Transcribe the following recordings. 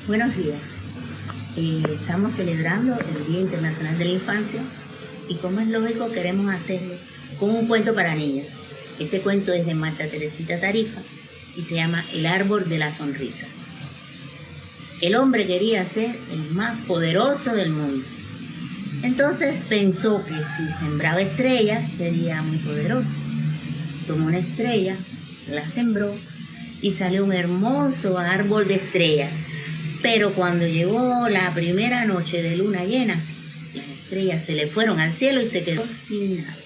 Buenos días. Estamos celebrando el Día Internacional de la Infancia y, como es lógico, queremos hacerlo con un cuento para niños. Este cuento es de Marta Teresita Tarifa y se llama El árbol de la sonrisa. El hombre quería ser el más poderoso del mundo. Entonces pensó que si sembraba estrellas sería muy poderoso. Tomó una estrella, la sembró y salió un hermoso árbol de estrellas. Pero cuando llegó la primera noche de luna llena, las estrellas se le fueron al cielo y se quedó sin nada.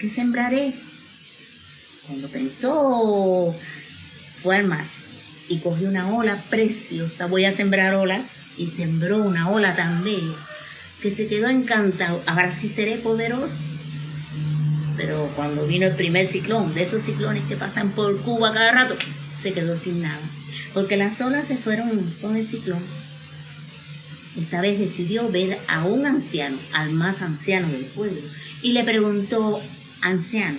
¿Qué sembraré? Cuando pensó, fue al mar y cogió una ola preciosa. Voy a sembrar olas. Y sembró una ola tan bella que se quedó encantado. Ahora sí seré poderoso. Pero cuando vino el primer ciclón, de esos ciclones que pasan por Cuba cada rato, se quedó sin nada, porque las olas se fueron con el ciclón. Esta vez decidió ver a un anciano, al más anciano del pueblo, y le preguntó: anciano,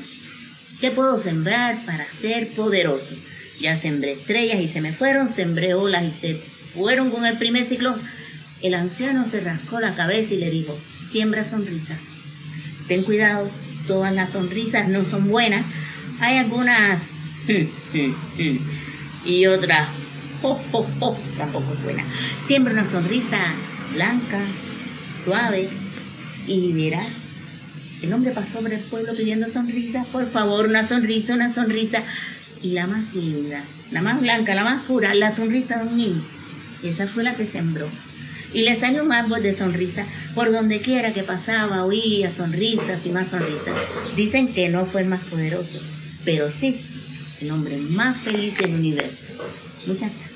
¿qué puedo sembrar para ser poderoso? Ya sembré estrellas y se me fueron, sembré olas y se fueron con el primer ciclón. El anciano se rascó la cabeza y le dijo: siembra sonrisas. Ten cuidado, todas las sonrisas no son buenas. Hay algunas y otras tampoco es buena. Siembra una sonrisa blanca, suave, y verás. El hombre pasó por el pueblo pidiendo sonrisas. Por favor, una sonrisa, una sonrisa. Y la más linda, la más blanca, la más pura, la sonrisa de un niño. Esa fue la que sembró. Y le salió un árbol de sonrisa. Por donde quiera que pasaba, oía sonrisas y más sonrisas. Dicen que no fue el más poderoso, pero sí el hombre más feliz del universo. Muchas gracias.